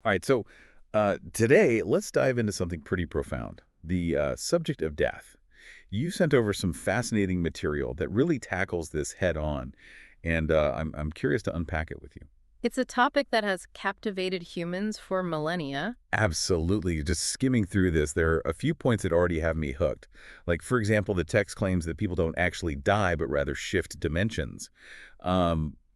All right, so today let's dive into something pretty profound, the subject of death. You sent over some fascinating material that really tackles this head on, and I'm curious to unpack it with you. It's a topic that has captivated humans for millennia. Absolutely. Just skimming through this, there are a few points that already have me hooked. Like, for example, the text claims that people don't actually die, but rather shift dimensions.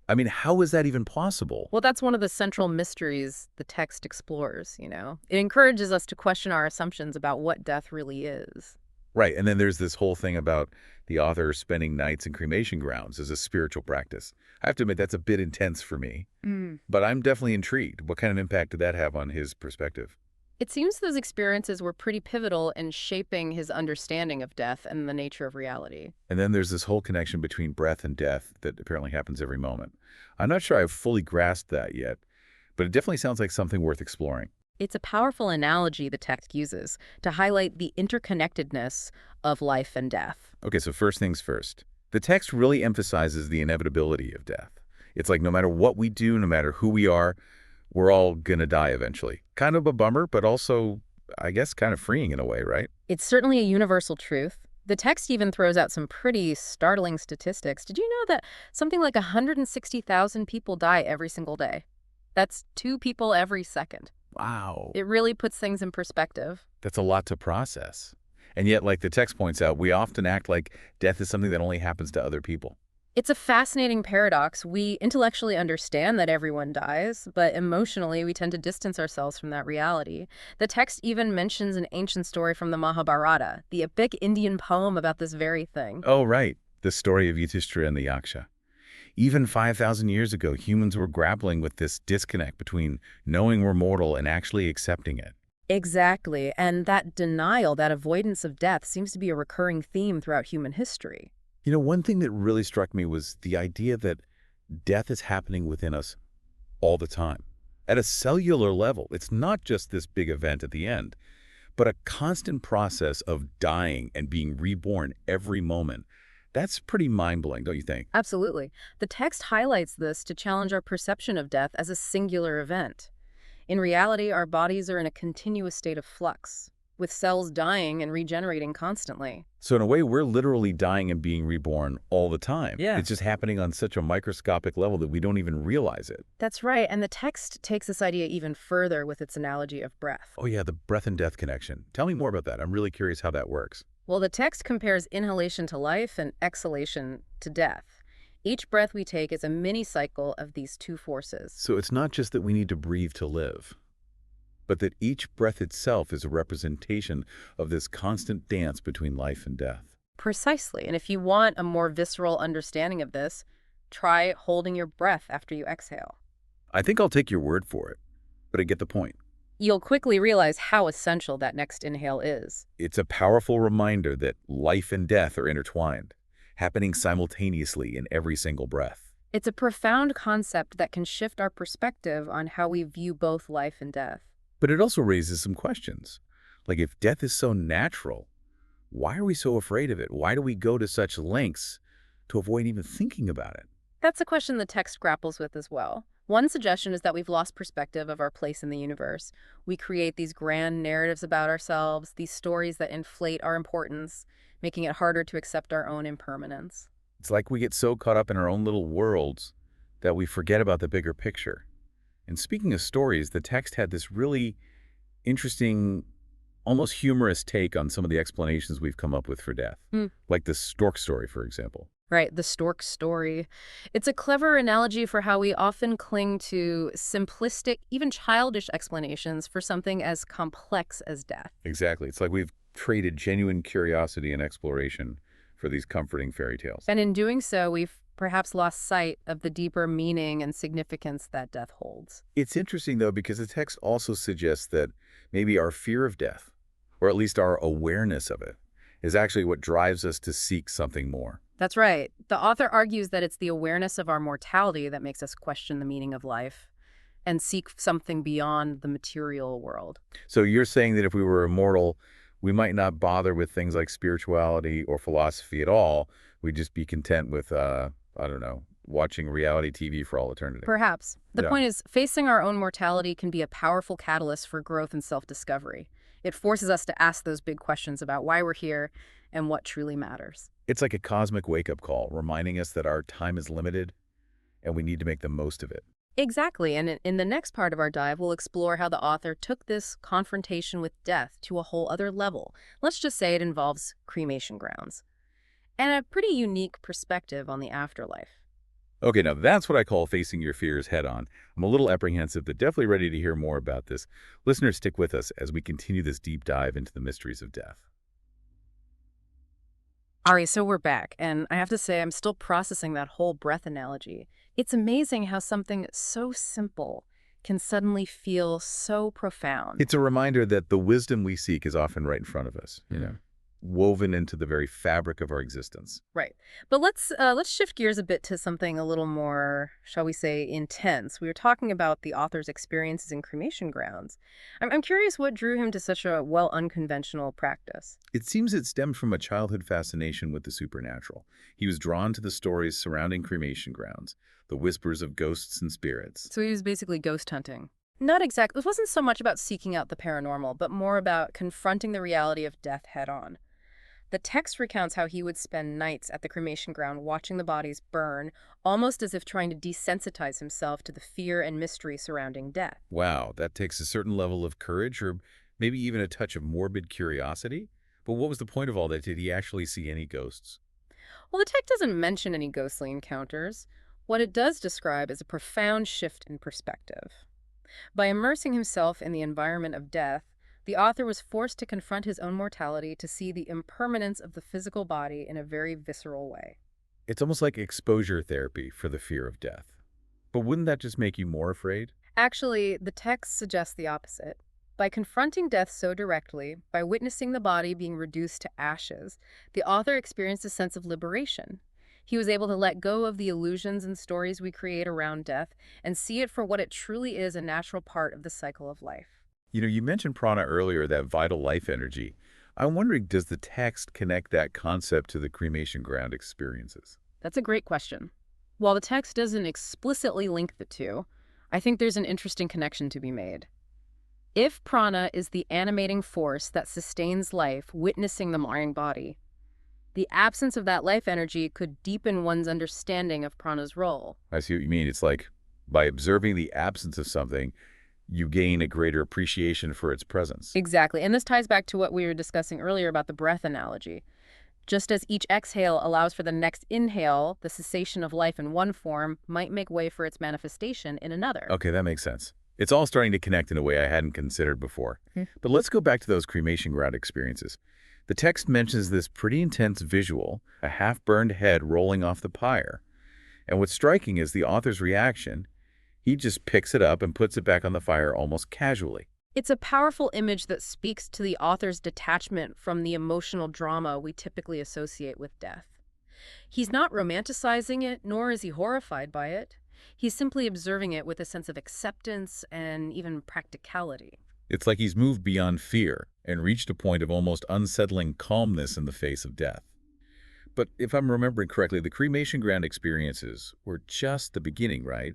I mean, how is that even possible? Well, that's one of the central mysteries the text explores. It encourages us to question our assumptions about what death really is. Right, and then there's this whole thing about the author spending nights in cremation grounds as a spiritual practice. I have to admit, that's a bit intense for me, Mm. but I'm definitely intrigued. What kind of impact did that have on his perspective? It seems those experiences were pretty pivotal in shaping his understanding of death and the nature of reality. And then there's this whole connection between breath and death that apparently happens every moment. I'm not sure I've fully grasped that yet, but it definitely sounds like something worth exploring. It's a powerful analogy the text uses to highlight the interconnectedness of life and death. Okay, so first things first. The text really emphasizes the inevitability of death. It's like no matter what we do, no matter who we are, we're all gonna die eventually. Kind of a bummer, but also, I guess, kind of freeing in a way, right? It's certainly a universal truth. The text even throws out some pretty startling statistics. Did you know that something like 160,000 people die every single day? That's two people every second. Wow. It really puts things in perspective. That's a lot to process. And yet, like the text points out, we often act like death is something that only happens to other people. It's a fascinating paradox. We intellectually understand that everyone dies, but emotionally we tend to distance ourselves from that reality. The text even mentions an ancient story from the Mahabharata, the epic Indian poem about this very thing. Oh, right. The story of Yudhishthira and the Yaksha. Even 5,000 years ago, humans were grappling with this disconnect between knowing we're mortal and actually accepting it. Exactly. And that denial, that avoidance of death seems to be a recurring theme throughout human history. You know, one thing that really struck me was the idea that death is happening within us all the time. At a cellular level, it's not just this big event at the end, but a constant process of dying and being reborn every moment. That's pretty mind-blowing, don't you think? Absolutely. The text highlights this to challenge our perception of death as a singular event. In reality, our bodies are in a continuous state of flux, with cells dying and regenerating constantly. So in a way, we're literally dying and being reborn all the time. Yeah. It's just happening on such a microscopic level that we don't even realize it. That's right, and the text takes this idea even further with its analogy of breath. Oh yeah, the breath and death connection. Tell me more about that. I'm really curious how that works. Well, the text compares inhalation to life and exhalation to death. Each breath we take is a mini cycle of these two forces. So it's not just that we need to breathe to live, but that each breath itself is a representation of this constant dance between life and death. Precisely, and if you want a more visceral understanding of this, try holding your breath after you exhale. I think I'll take your word for it, but I get the point. You'll quickly realize how essential that next inhale is. It's a powerful reminder that life and death are intertwined, happening simultaneously in every single breath. It's a profound concept that can shift our perspective on how we view both life and death. But it also raises some questions. Like if death is so natural, why are we so afraid of it? Why do we go to such lengths to avoid even thinking about it? That's a question the text grapples with as well. One suggestion is that we've lost perspective of our place in the universe. We create these grand narratives about ourselves, these stories that inflate our importance, making it harder to accept our own impermanence. It's like we get so caught up in our own little worlds that we forget about the bigger picture. And speaking of stories, the text had this really interesting, almost humorous take on some of the explanations we've come up with for death. Hmm. Like the stork story, for example. Right, the stork story. It's a clever analogy for how we often cling to simplistic, even childish explanations for something as complex as death. Exactly. It's like we've traded genuine curiosity and exploration for these comforting fairy tales. And in doing so, we've perhaps lost sight of the deeper meaning and significance that death holds. It's interesting, though, because the text also suggests that maybe our fear of death, or at least our awareness of it, is actually what drives us to seek something more. That's right. The author argues that it's the awareness of our mortality that makes us question the meaning of life and seek something beyond the material world. So you're saying that if we were immortal, we might not bother with things like spirituality or philosophy at all. We'd just be content with, I don't know, watching reality TV for all eternity. Perhaps. The Yeah. point is, facing our own mortality can be a powerful catalyst for growth and self-discovery. It forces us to ask those big questions about why we're here and what truly matters. It's like a cosmic wake-up call, reminding us that our time is limited and we need to make the most of it. Exactly, and in the next part of our dive, we'll explore how the author took this confrontation with death to a whole other level. Let's just say it involves cremation grounds, and a pretty unique perspective on the afterlife. Okay, now that's what I call facing your fears head on. I'm a little apprehensive, but definitely ready to hear more about this. Listeners, stick with us as we continue this deep dive into the mysteries of death. All right, so we're back, and I have to say I'm still processing that whole breath analogy. It's amazing how something so simple can suddenly feel so profound. It's a reminder that the wisdom we seek is often right in front of us, woven into the very fabric of our existence. Right. But let's shift gears a bit to something a little more, shall we say, intense. We were talking about the author's experiences in cremation grounds. I'm curious what drew him to such a, well, unconventional practice. It seems it stemmed from a childhood fascination with the supernatural. He was drawn to the stories surrounding cremation grounds, the whispers of ghosts and spirits. So he was basically ghost hunting. Not exactly. It wasn't so much about seeking out the paranormal, but more about confronting the reality of death head on. The text recounts how he would spend nights at the cremation ground watching the bodies burn, almost as if trying to desensitize himself to the fear and mystery surrounding death. Wow, that takes a certain level of courage or maybe even a touch of morbid curiosity. But what was the point of all that? Did he actually see any ghosts? Well, the text doesn't mention any ghostly encounters. What it does describe is a profound shift in perspective. By immersing himself in the environment of death, the author was forced to confront his own mortality to see the impermanence of the physical body in a very visceral way. It's almost like exposure therapy for the fear of death. But wouldn't that just make you more afraid? Actually, the text suggests the opposite. By confronting death so directly, by witnessing the body being reduced to ashes, the author experienced a sense of liberation. He was able to let go of the illusions and stories we create around death and see it for what it truly is, a natural part of the cycle of life. You mentioned prana earlier, that vital life energy. I'm wondering, does the text connect that concept to the cremation ground experiences? That's a great question. While the text doesn't explicitly link the two, I think there's an interesting connection to be made. If prana is the animating force that sustains life, witnessing the marring body, the absence of that life energy could deepen one's understanding of prana's role. I see what you mean. It's like by observing the absence of something, you gain a greater appreciation for its presence. Exactly. And this ties back to what we were discussing earlier about the breath analogy. Just as each exhale allows for the next inhale, the cessation of life in one form might make way for its manifestation in another. Okay, that makes sense. It's all starting to connect in a way I hadn't considered before. But let's go back to those cremation ground experiences. The text mentions this pretty intense visual, a half-burned head rolling off the pyre. And what's striking is the author's reaction. He just picks it up and puts it back on the fire almost casually. It's a powerful image that speaks to the author's detachment from the emotional drama we typically associate with death. He's not romanticizing it, nor is he horrified by it. He's simply observing it with a sense of acceptance and even practicality. It's like he's moved beyond fear and reached a point of almost unsettling calmness in the face of death. But if I'm remembering correctly, the cremation ground experiences were just the beginning, right?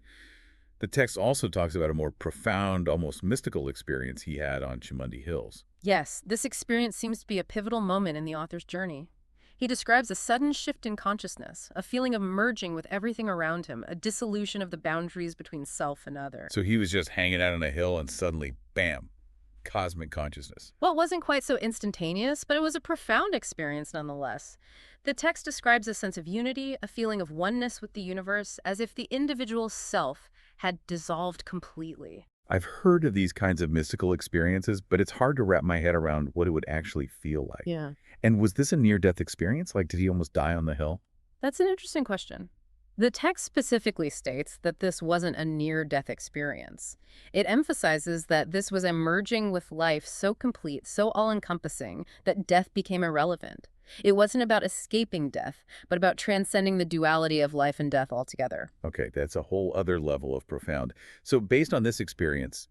The text also talks about a more profound, almost mystical experience he had on Chamundi Hills. Yes, this experience seems to be a pivotal moment in the author's journey. He describes a sudden shift in consciousness, a feeling of merging with everything around him, a dissolution of the boundaries between self and other. So he was just hanging out on a hill and suddenly, bam, cosmic consciousness. Well, it wasn't quite so instantaneous, but it was a profound experience nonetheless. The text describes a sense of unity, a feeling of oneness with the universe, as if the individual self had dissolved completely. I've heard of these kinds of mystical experiences, but it's hard to wrap my head around what it would actually feel like. Yeah. And was this a near-death experience? Like, did he almost die on the hill? That's an interesting question. The text specifically states that this wasn't a near-death experience. It emphasizes that this was a merging with life so complete, so all-encompassing, that death became irrelevant. It wasn't about escaping death, but about transcending the duality of life and death altogether. Okay, that's a whole other level of profound. So based on this experience,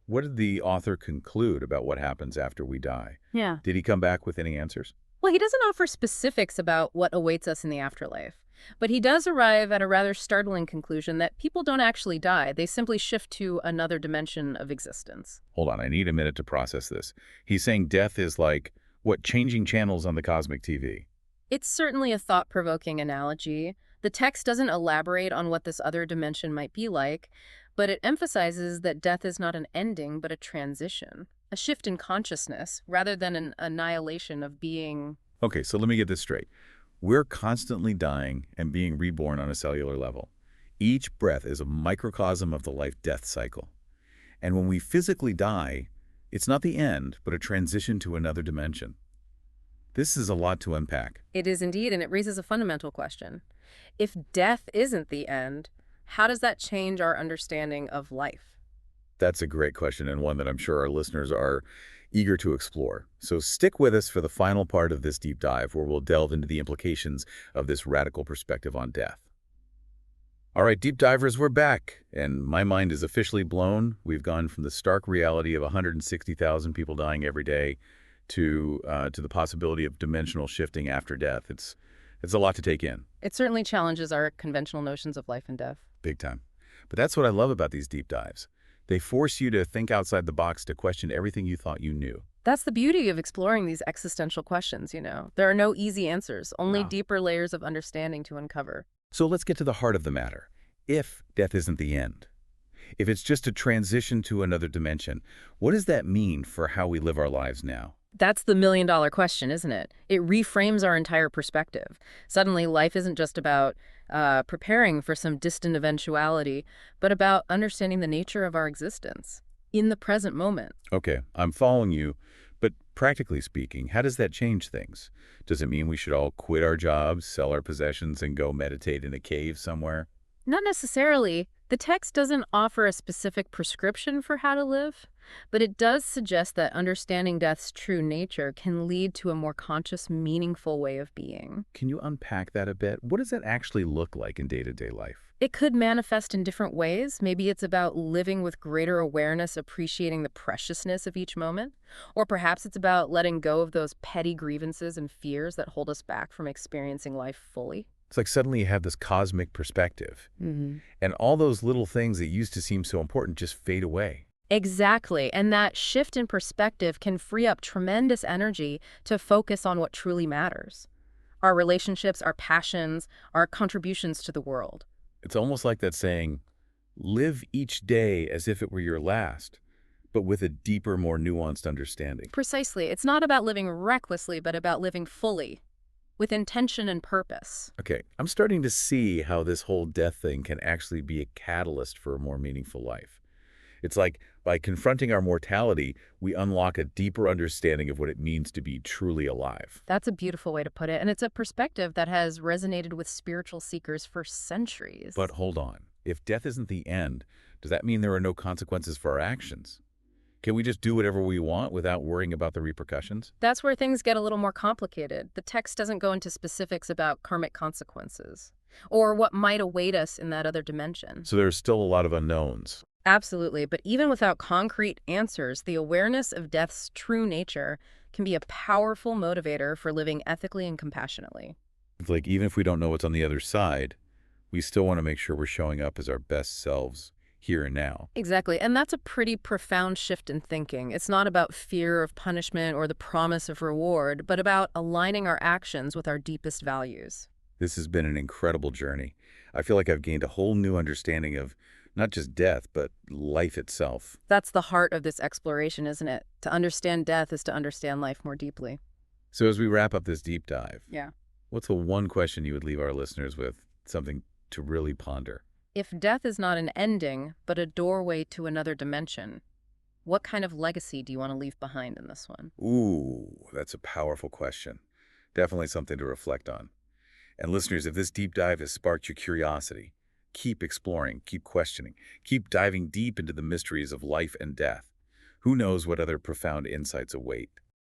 what did the author conclude about what happens after we die? Yeah. Did he come back with any answers? Well, he doesn't offer specifics about what awaits us in the afterlife. But he does arrive at a rather startling conclusion that people don't actually die. They simply shift to another dimension of existence. Hold on, I need a minute to process this. He's saying death is like, what, changing channels on the cosmic TV? It's certainly a thought-provoking analogy. The text doesn't elaborate on what this other dimension might be like, but it emphasizes that death is not an ending, but a transition, a shift in consciousness, rather than an annihilation of being. Okay, so let me get this straight. We're constantly dying and being reborn on a cellular level. Each breath is a microcosm of the life-death cycle. And when we physically die, it's not the end, but a transition to another dimension. This is a lot to unpack. It is indeed, and it raises a fundamental question. If death isn't the end, how does that change our understanding of life? That's a great question, and one that I'm sure our listeners are eager to explore. So stick with us for the final part of this deep dive, where we'll delve into the implications of this radical perspective on death. All right, deep divers, we're back, and my mind is officially blown. We've gone from the stark reality of 160,000 people dying every day to the possibility of dimensional shifting after death. It's a lot to take in. It certainly challenges our conventional notions of life and death. Big time. But that's what I love about these deep dives. They force you to think outside the box, to question everything you thought you knew. That's the beauty of exploring these existential questions, you know. There are no easy answers, only Wow. deeper layers of understanding to uncover. So let's get to the heart of the matter. If death isn't the end, if it's just a transition to another dimension, what does that mean for how we live our lives now? That's the million-dollar question, isn't it? It reframes our entire perspective. Suddenly, life isn't just about preparing for some distant eventuality, but about understanding the nature of our existence in the present moment. Okay, I'm following you, but practically speaking, how does that change things? Does it mean we should all quit our jobs, sell our possessions, and go meditate in a cave somewhere? Not necessarily. The text doesn't offer a specific prescription for how to live, but it does suggest that understanding death's true nature can lead to a more conscious, meaningful way of being. Can you unpack that a bit? What does that actually look like in day-to-day life? It could manifest in different ways. Maybe it's about living with greater awareness, appreciating the preciousness of each moment. Or perhaps it's about letting go of those petty grievances and fears that hold us back from experiencing life fully. It's like suddenly you have this cosmic perspective, and all those little things that used to seem so important just fade away. Exactly. And that shift in perspective can free up tremendous energy to focus on what truly matters. Our relationships, our passions, our contributions to the world. It's almost like that saying, live each day as if it were your last, but with a deeper, more nuanced understanding. Precisely. It's not about living recklessly, but about living fully, with intention and purpose. Okay, I'm starting to see how this whole death thing can actually be a catalyst for a more meaningful life. It's like by confronting our mortality, we unlock a deeper understanding of what it means to be truly alive. That's a beautiful way to put it, and it's a perspective that has resonated with spiritual seekers for centuries. But hold on, if death isn't the end, does that mean there are no consequences for our actions? Can we just do whatever we want without worrying about the repercussions? That's where things get a little more complicated. The text doesn't go into specifics about karmic consequences or what might await us in that other dimension. So there's still a lot of unknowns. Absolutely, but even without concrete answers, the awareness of death's true nature can be a powerful motivator for living ethically and compassionately. It's like even if we don't know what's on the other side, we still want to make sure we're showing up as our best selves here and now. Exactly, and that's a pretty profound shift in thinking. It's not about fear of punishment or the promise of reward, but about aligning our actions with our deepest values. This has been an incredible journey. I feel like I've gained a whole new understanding of not just death, but life itself. That's the heart of this exploration, isn't it? To understand death is to understand life more deeply. So as we wrap up this deep dive, Yeah. what's the one question you would leave our listeners with, something to really ponder? If death is not an ending, but a doorway to another dimension, what kind of legacy do you want to leave behind in this one? Ooh, that's a powerful question. Definitely something to reflect on. And listeners, if this deep dive has sparked your curiosity, keep exploring, keep questioning, keep diving deep into the mysteries of life and death. Who knows what other profound insights await?